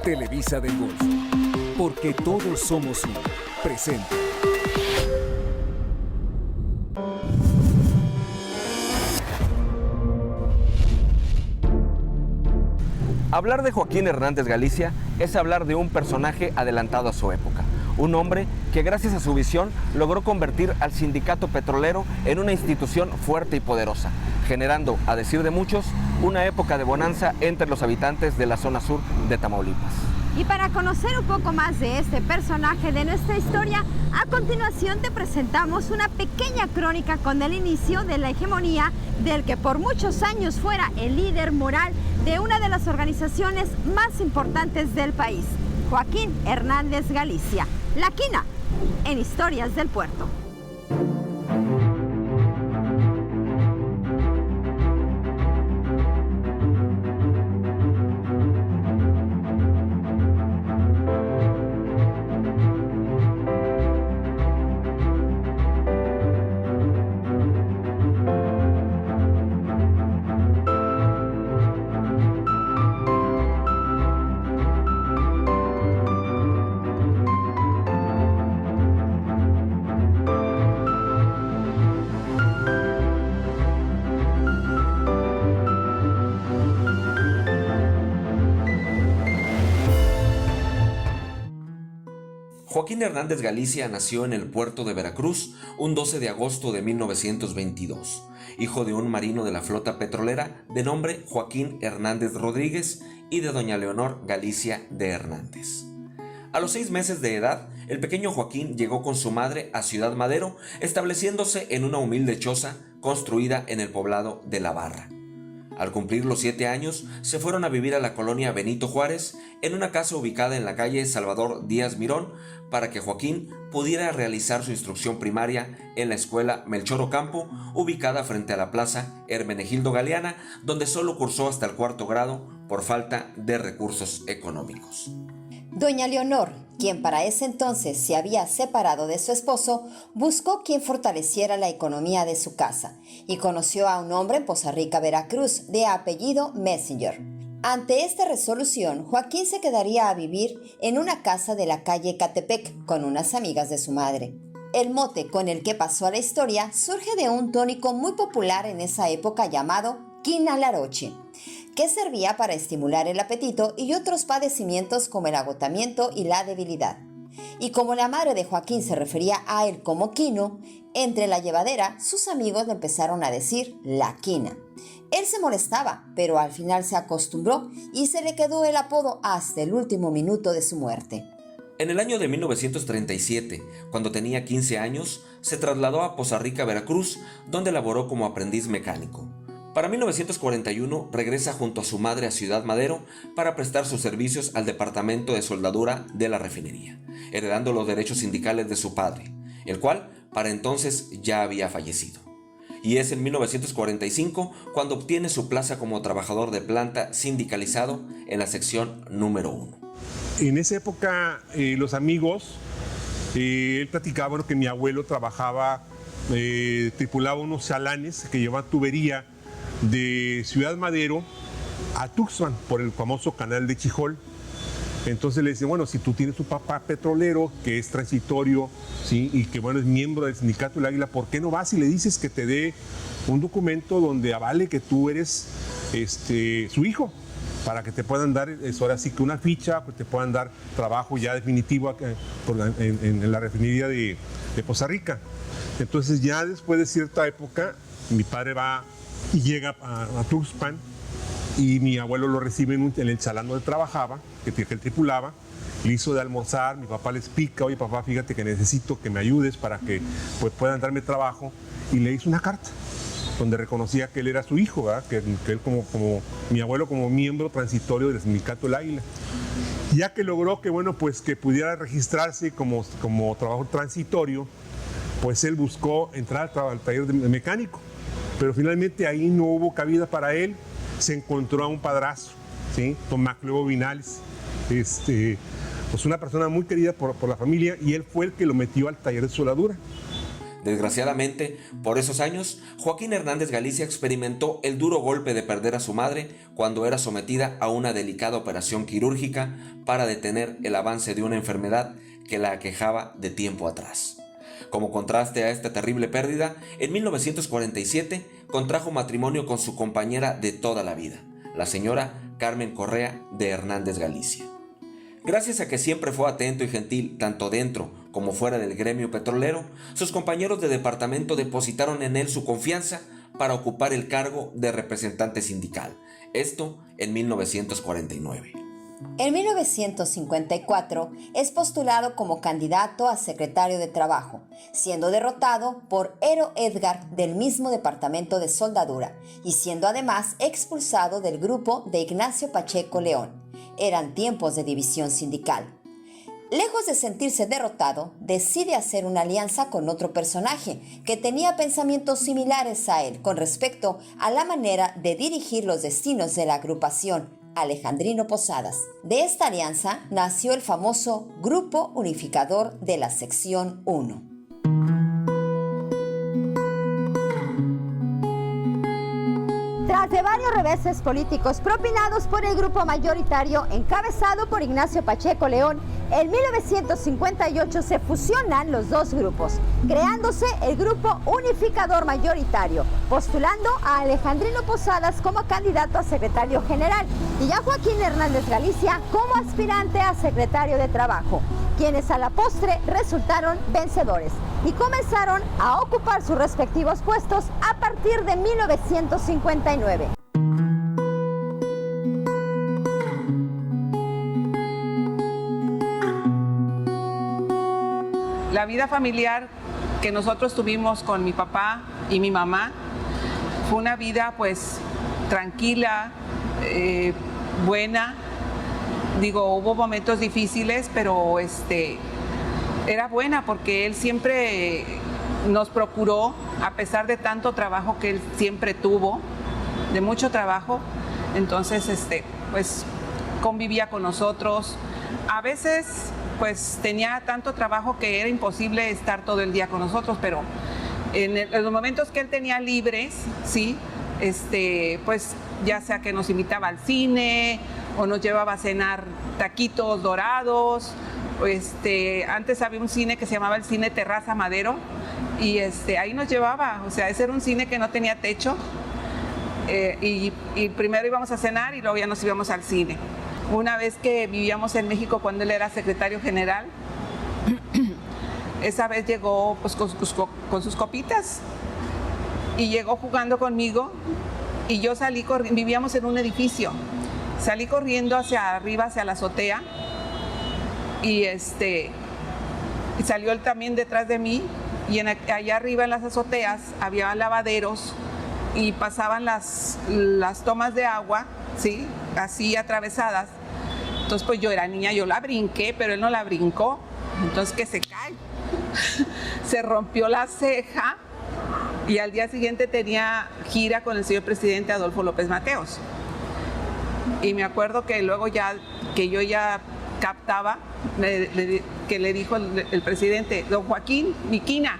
Televisa del Golfo, porque todos somos uno. Presente. Hablar de Joaquín Hernández Galicia es hablar de un personaje adelantado a su época. Un hombre que gracias a su visión logró convertir al sindicato petrolero en una institución fuerte y poderosa, generando, a decir de muchos, una época de bonanza entre los habitantes de la zona sur de Tamaulipas. Y para conocer un poco más de este personaje de nuestra historia, a continuación te presentamos una pequeña crónica con el inicio de la hegemonía del que por muchos años fuera el líder moral de una de las organizaciones más importantes del país, Joaquín Hernández Galicia, La Quina, en Historias del Puerto. Joaquín Hernández Galicia nació en el puerto de Veracruz un 12 de agosto de 1922, hijo de un marino de la flota petrolera de nombre Joaquín Hernández Rodríguez y de doña Leonor Galicia de Hernández. A los 6 meses de edad, el pequeño Joaquín llegó con su madre a Ciudad Madero, estableciéndose en una humilde choza construida en el poblado de La Barra. Al cumplir los 7 años, se fueron a vivir a la colonia Benito Juárez, en una casa ubicada en la calle Salvador Díaz Mirón, para que Joaquín pudiera realizar su instrucción primaria en la escuela Melchor Ocampo, ubicada frente a la plaza Hermenegildo Galeana, donde solo cursó hasta el 4º grado por falta de recursos económicos. Doña Leonor, quien para ese entonces se había separado de su esposo, buscó quien fortaleciera la economía de su casa y conoció a un hombre en Poza Rica, Veracruz, de apellido Messenger. Ante esta resolución, Joaquín se quedaría a vivir en una casa de la calle Catepec con unas amigas de su madre. El mote con el que pasó a la historia surge de un tónico muy popular en esa época llamado Quina Laroche, que servía para estimular el apetito y otros padecimientos como el agotamiento y la debilidad. Y como la madre de Joaquín se refería a él como Quino, entre la llevadera sus amigos le empezaron a decir La Quina. Él se molestaba, pero al final se acostumbró y se le quedó el apodo hasta el último minuto de su muerte. En el año de 1937, cuando tenía 15 años, se trasladó a Poza Rica, Veracruz, donde laboró como aprendiz mecánico. Para 1941 regresa junto a su madre a Ciudad Madero para prestar sus servicios al departamento de soldadura de la refinería, heredando los derechos sindicales de su padre, el cual para entonces ya había fallecido. Y es en 1945 cuando obtiene su plaza como trabajador de planta sindicalizado en la sección número 1. En esa época los amigos, él platicaba que mi abuelo trabajaba, tripulaba unos chalanes que llevaban tubería de Ciudad Madero a Tuxpan por el famoso canal de Chijol. Entonces le dice, bueno, si tú tienes tu papá petrolero que es transitorio, ¿sí? Y que bueno, es miembro del sindicato del Águila, ¿por qué no vas y le dices que te dé un documento donde avale que tú eres su hijo? Para que te puedan dar, ahora sí que una ficha, pues te puedan dar trabajo ya definitivo en la refinería de Poza Rica. Entonces ya después de cierta época, mi padre va y llega a Tuxpan y mi abuelo lo recibe en el chalán donde trabajaba, que él tripulaba, le hizo de almorzar, mi papá le explica, oye papá, fíjate que necesito que me ayudes para que pues, puedan darme trabajo, y le hizo una carta donde reconocía que él era su hijo, ¿verdad? Que él como mi abuelo como miembro transitorio del sindicato del Águila. Ya que logró que, bueno, pues que pudiera registrarse como trabajador transitorio, pues él buscó entrar al taller de mecánico, pero finalmente ahí no hubo cabida para él. Se encontró a un padrastro, ¿sí? Don Macleo Vinales, pues una persona muy querida por la familia, y él fue el que lo metió al taller de soldadura. Desgraciadamente, por esos años, Joaquín Hernández Galicia experimentó el duro golpe de perder a su madre cuando era sometida a una delicada operación quirúrgica para detener el avance de una enfermedad que la aquejaba de tiempo atrás. Como contraste a esta terrible pérdida, en 1947 contrajo matrimonio con su compañera de toda la vida, la señora Carmen Correa de Hernández Galicia. Gracias a que siempre fue atento y gentil tanto dentro como fuera del gremio petrolero, sus compañeros de departamento depositaron en él su confianza para ocupar el cargo de representante sindical, esto en 1949. En 1954 es postulado como candidato a secretario de Trabajo, siendo derrotado por Ero Edgar del mismo departamento de soldadura y siendo además expulsado del grupo de Ignacio Pacheco León. Eran tiempos de división sindical. Lejos de sentirse derrotado, decide hacer una alianza con otro personaje que tenía pensamientos similares a él con respecto a la manera de dirigir los destinos de la agrupación, Alejandrino Posadas. De esta alianza nació el famoso Grupo Unificador de la Sección 1. Tras de varios reveses políticos propinados por el grupo mayoritario encabezado por Ignacio Pacheco León, en 1958 se fusionan los dos grupos, creándose el Grupo Unificador Mayoritario, postulando a Alejandrino Posadas como candidato a secretario general y a Joaquín Hernández Galicia como aspirante a secretario de Trabajo, quienes a la postre resultaron vencedores y comenzaron a ocupar sus respectivos puestos a partir de 1959. La vida familiar que nosotros tuvimos con mi papá y mi mamá fue una vida pues tranquila, buena. Digo, hubo momentos difíciles, pero era buena porque él siempre nos procuró, a pesar de tanto trabajo que él siempre tuvo, de mucho trabajo. Entonces, pues convivía con nosotros. A veces pues tenía tanto trabajo que era imposible estar todo el día con nosotros, pero en los momentos que él tenía libres, sí, pues ya sea que nos invitaba al cine o nos llevaba a cenar taquitos dorados. Antes había un cine que se llamaba el Cine Terraza Madero y ahí nos llevaba, o sea, ese era un cine que no tenía techo y primero íbamos a cenar y luego ya nos íbamos al cine. Una vez que vivíamos en México cuando él era secretario general, esa vez llegó pues, con sus copitas y llegó jugando conmigo y yo salí corriendo, vivíamos en un edificio, salí corriendo hacia arriba, hacia la azotea y salió él también detrás de mí y allá arriba en las azoteas había lavaderos y pasaban las tomas de agua, ¿sí? Así atravesadas. Entonces pues yo era niña, yo la brinqué, pero él no la brincó, entonces que se cae. Se rompió la ceja y al día siguiente tenía gira con el señor presidente Adolfo López Mateos. Y me acuerdo que luego ya, que yo ya captaba, que le dijo el presidente, don Joaquín, mi quina,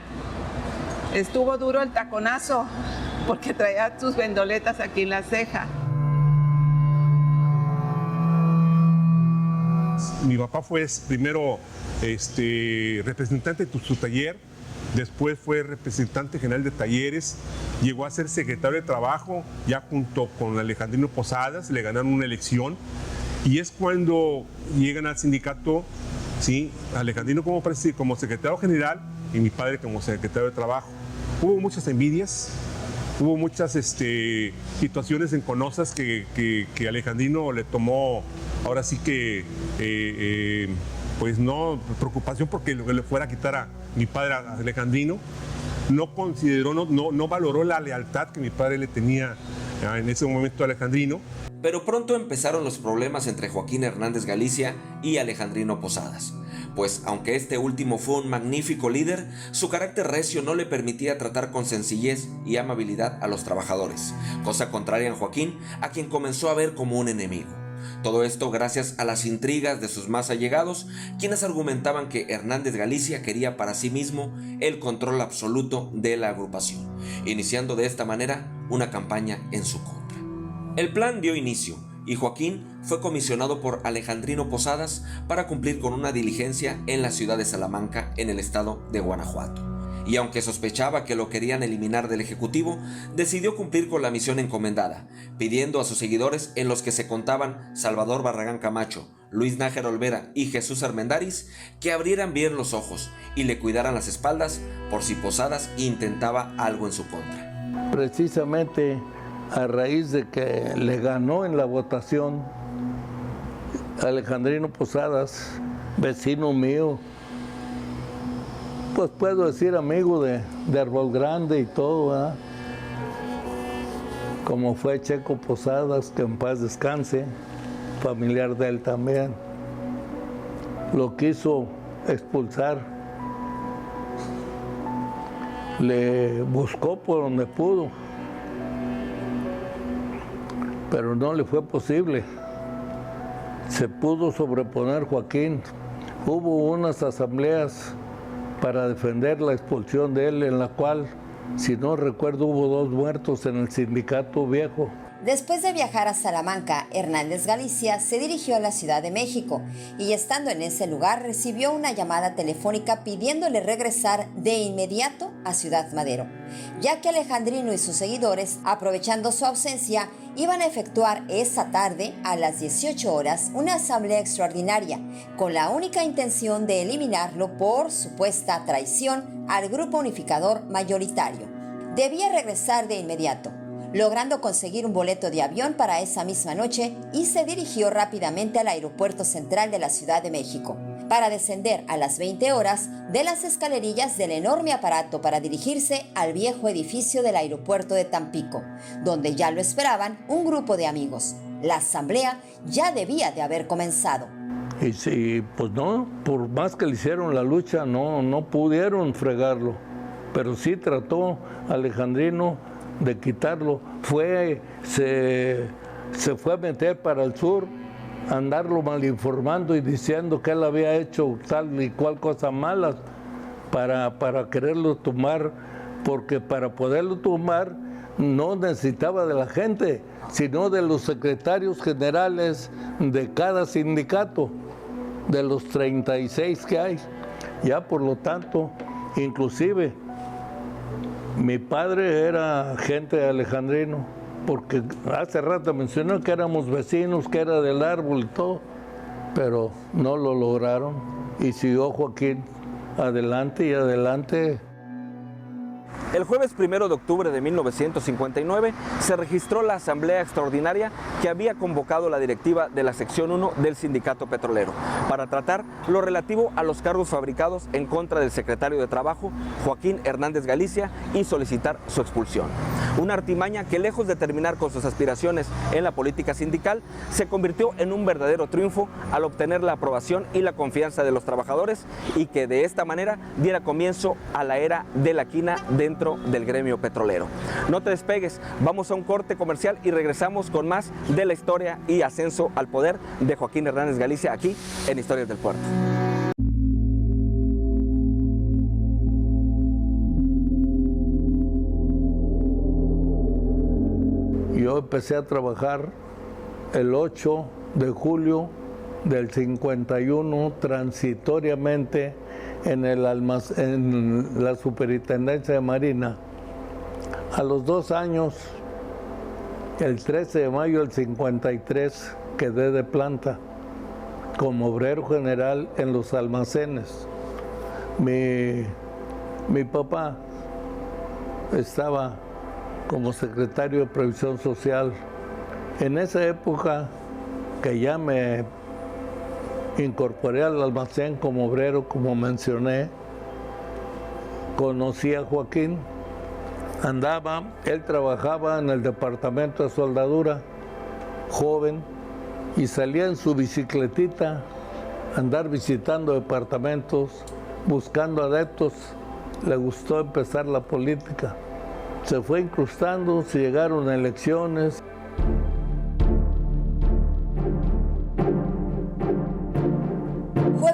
estuvo duro el taconazo porque traía sus vendoletas aquí en la ceja. Mi papá fue primero representante de su taller, después fue representante general de talleres, llegó a ser secretario de Trabajo, ya junto con Alejandrino Posadas, le ganaron una elección, y es cuando llegan al sindicato, ¿sí? Alejandrino como secretario general y mi padre como secretario de Trabajo. Hubo muchas envidias, hubo muchas situaciones enconosas que Alejandrino le tomó, ahora sí que, pues no, preocupación porque le fuera a quitar a mi padre, a Alejandrino. No consideró, no valoró la lealtad que mi padre le tenía en ese momento a Alejandrino. Pero pronto empezaron los problemas entre Joaquín Hernández Galicia y Alejandrino Posadas, pues aunque este último fue un magnífico líder, su carácter recio no le permitía tratar con sencillez y amabilidad a los trabajadores, cosa contraria en Joaquín, a quien comenzó a ver como un enemigo. Todo esto gracias a las intrigas de sus más allegados, quienes argumentaban que Hernández Galicia quería para sí mismo el control absoluto de la agrupación, iniciando de esta manera una campaña en su contra. El plan dio inicio y Joaquín fue comisionado por Alejandrino Posadas para cumplir con una diligencia en la ciudad de Salamanca, en el estado de Guanajuato. Y aunque sospechaba que lo querían eliminar del Ejecutivo, decidió cumplir con la misión encomendada, pidiendo a sus seguidores, en los que se contaban Salvador Barragán Camacho, Luis Nájera Olvera y Jesús Armendáriz, que abrieran bien los ojos y le cuidaran las espaldas por si Posadas intentaba algo en su contra. Precisamente a raíz de que le ganó en la votación Alejandrino Posadas, vecino mío, pues puedo decir amigo de Árbol Grande y todo, ¿verdad? Como fue Checo Posadas, que en paz descanse, familiar de él también. Lo quiso expulsar, le buscó por donde pudo, pero no le fue posible. Se pudo sobreponer Joaquín. Hubo unas asambleas para defender la expulsión de él, en la cual, si no recuerdo, hubo 2 muertos en el sindicato viejo. Después de viajar a Salamanca, Hernández Galicia se dirigió a la Ciudad de México y estando en ese lugar recibió una llamada telefónica pidiéndole regresar de inmediato a Ciudad Madero, ya que Alejandrino y sus seguidores, aprovechando su ausencia, iban a efectuar esa tarde a las 18 horas una asamblea extraordinaria con la única intención de eliminarlo por supuesta traición al grupo unificador mayoritario. Debía regresar de inmediato, logrando conseguir un boleto de avión para esa misma noche, y se dirigió rápidamente al aeropuerto central de la Ciudad de México para descender a las 20 horas de las escalerillas del enorme aparato para dirigirse al viejo edificio del aeropuerto de Tampico, donde ya lo esperaban un grupo de amigos. La asamblea ya debía de haber comenzado. Y sí, pues no, por más que le hicieron la lucha, no pudieron fregarlo, pero sí trató Alejandrino de quitarlo. Se fue a meter para el sur, andarlo malinformando y diciendo que él había hecho tal y cual cosa mala para quererlo tumbar, porque para poderlo tumbar no necesitaba de la gente, sino de los secretarios generales de cada sindicato, de los 36 que hay. Ya por lo tanto, inclusive mi padre era gente de Alejandrino, porque hace rato mencionó que éramos vecinos, que era del árbol y todo, pero no lo lograron y siguió Joaquín adelante y adelante. El jueves 1 de octubre de 1959 se registró la asamblea extraordinaria que había convocado la directiva de la sección 1 del sindicato petrolero para tratar lo relativo a los cargos fabricados en contra del secretario de Trabajo, Joaquín Hernández Galicia, y solicitar su expulsión. Una artimaña que, lejos de terminar con sus aspiraciones en la política sindical, se convirtió en un verdadero triunfo al obtener la aprobación y la confianza de los trabajadores, y que de esta manera diera comienzo a la era de la quina dentro del gremio petrolero. No te despegues, vamos a un corte comercial y regresamos con más de la historia y ascenso al poder de Joaquín Hernández Galicia aquí en Historias del Puerto. Yo empecé a trabajar el 8 de julio del 51 transitoriamente en la Superintendencia de Marina. A los 2 años, el 13 de mayo del 53, quedé de planta como obrero general en los almacenes. Mi papá estaba como secretario de Previsión Social. En esa época que ya me incorporé al almacén como obrero, como mencioné, conocí a Joaquín. Él trabajaba en el departamento de soldadura, joven, y salía en su bicicletita a andar visitando departamentos, buscando adeptos. Le gustó empezar la política. Se fue incrustando, se llegaron a elecciones.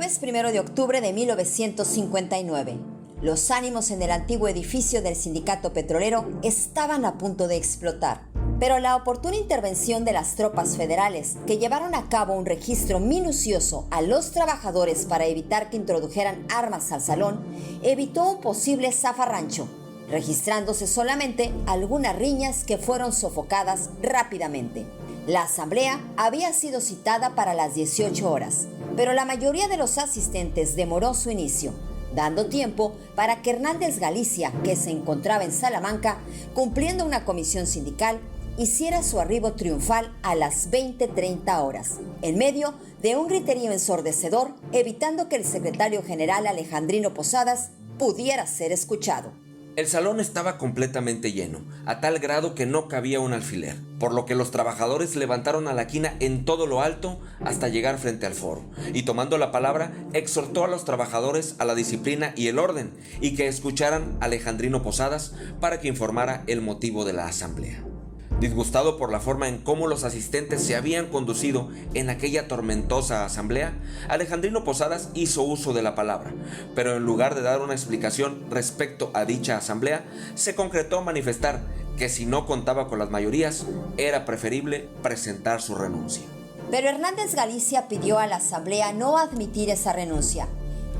jueves 1 de octubre de 1959. Los ánimos en el antiguo edificio del sindicato petrolero estaban a punto de explotar. Pero la oportuna intervención de las tropas federales, que llevaron a cabo un registro minucioso a los trabajadores para evitar que introdujeran armas al salón, evitó un posible zafarrancho, registrándose solamente algunas riñas que fueron sofocadas rápidamente. La asamblea había sido citada para las 18 horas, pero la mayoría de los asistentes demoró su inicio, dando tiempo para que Hernández Galicia, que se encontraba en Salamanca cumpliendo una comisión sindical, hiciera su arribo triunfal a las 20:30 horas, en medio de un griterío ensordecedor, evitando que el secretario general Alejandrino Posadas pudiera ser escuchado. El salón estaba completamente lleno, a tal grado que no cabía un alfiler, por lo que los trabajadores levantaron a la quina en todo lo alto hasta llegar frente al foro, y tomando la palabra, exhortó a los trabajadores a la disciplina y el orden, y que escucharan a Alejandrino Posadas para que informara el motivo de la asamblea. Disgustado por la forma en cómo los asistentes se habían conducido en aquella tormentosa asamblea, Alejandrino Posadas hizo uso de la palabra, pero en lugar de dar una explicación respecto a dicha asamblea, se concretó a manifestar que si no contaba con las mayorías, era preferible presentar su renuncia. Pero Hernández Galicia pidió a la asamblea no admitir esa renuncia,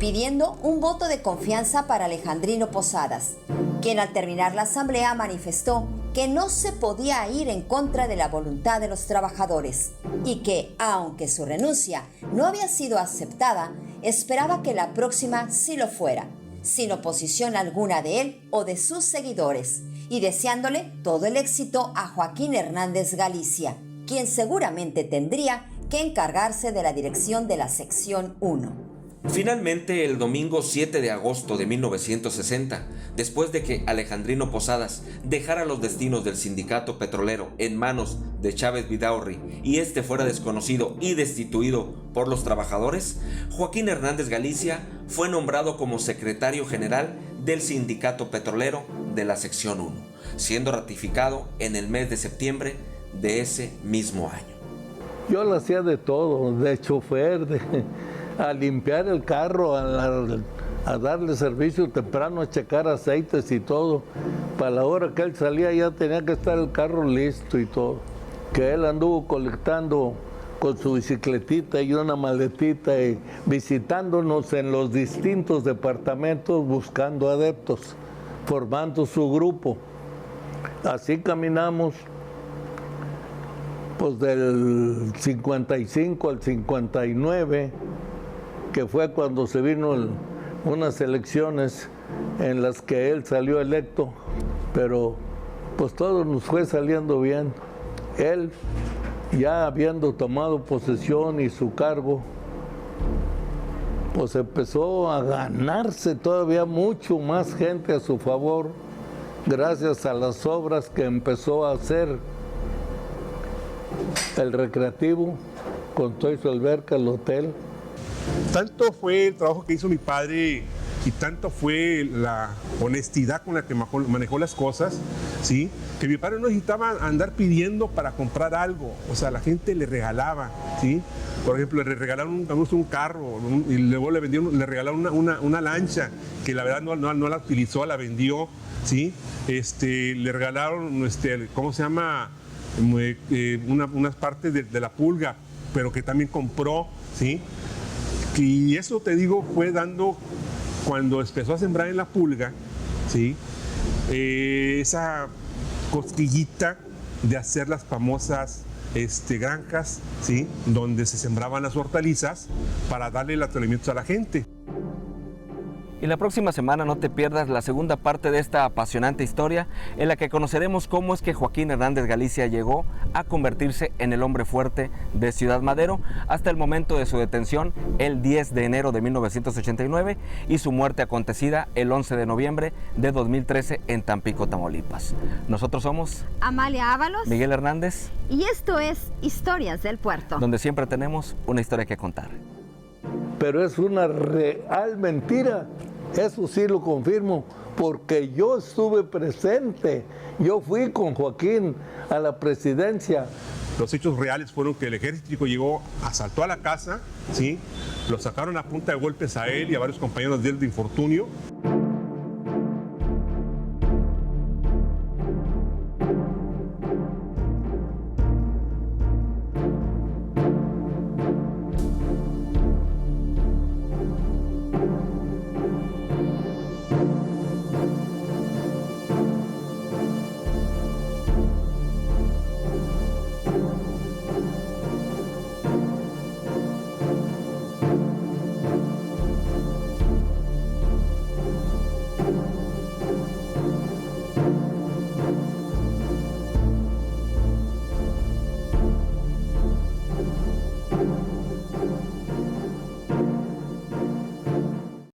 pidiendo un voto de confianza para Alejandrino Posadas, quien al terminar la asamblea manifestó que no se podía ir en contra de la voluntad de los trabajadores y que, aunque su renuncia no había sido aceptada, esperaba que la próxima sí lo fuera, sin oposición alguna de él o de sus seguidores, y deseándole todo el éxito a Joaquín Hernández Galicia, quien seguramente tendría que encargarse de la dirección de la sección 1. Finalmente, el domingo 7 de agosto de 1960, después de que Alejandrino Posadas dejara los destinos del sindicato petrolero en manos de Chávez Vidaurri y este fuera desconocido y destituido por los trabajadores, Joaquín Hernández Galicia fue nombrado como secretario general del sindicato petrolero de la sección 1, siendo ratificado en el mes de septiembre de ese mismo año. Yo lo hacía de todo, de chofer, a limpiar el carro, a darle servicio temprano, a checar aceites y todo. Para la hora que él salía ya tenía que estar el carro listo y todo. Que él anduvo colectando con su bicicletita y una maletita y visitándonos en los distintos departamentos buscando adeptos, formando su grupo. Así caminamos pues del 55 al 59, que fue cuando se vino unas elecciones en las que él salió electo, pero pues todo nos fue saliendo bien. Él, ya habiendo tomado posesión y su cargo, pues empezó a ganarse todavía mucho más gente a su favor, gracias a las obras que empezó a hacer. El recreativo, con toda su alberca, el hotel. Tanto fue el trabajo que hizo mi padre y tanto fue la honestidad con la que manejó las cosas, ¿sí? Que mi padre no necesitaba andar pidiendo para comprar algo, o sea, la gente le regalaba, ¿sí? Por ejemplo, le regalaron un carro y luego le regalaron una lancha que la verdad no la utilizó, la vendió, ¿sí? Le regalaron, ¿cómo se llama? Unas partes de la pulga, pero que también compró, ¿sí? Y eso, te digo, fue dando, cuando empezó a sembrar en la pulga, ¿sí? Esa cosquillita de hacer las famosas granjas, ¿sí? Donde se sembraban las hortalizas para darle los alimentos a la gente. Y la próxima semana no te pierdas la segunda parte de esta apasionante historia en la que conoceremos cómo es que Joaquín Hernández Galicia llegó a convertirse en el hombre fuerte de Ciudad Madero hasta el momento de su detención el 10 de enero de 1989 y su muerte acontecida el 11 de noviembre de 2013 en Tampico, Tamaulipas. Nosotros somos Amalia Ábalos, Miguel Hernández, y esto es Historias del Puerto, donde siempre tenemos una historia que contar. Pero es una real mentira. Eso sí lo confirmo, porque yo estuve presente. Yo fui con Joaquín a la presidencia Los hechos reales fueron que el ejército llegó, asaltó a la casa, ¿sí? Lo sacaron a punta de golpes a él y a varios compañeros de él de infortunio.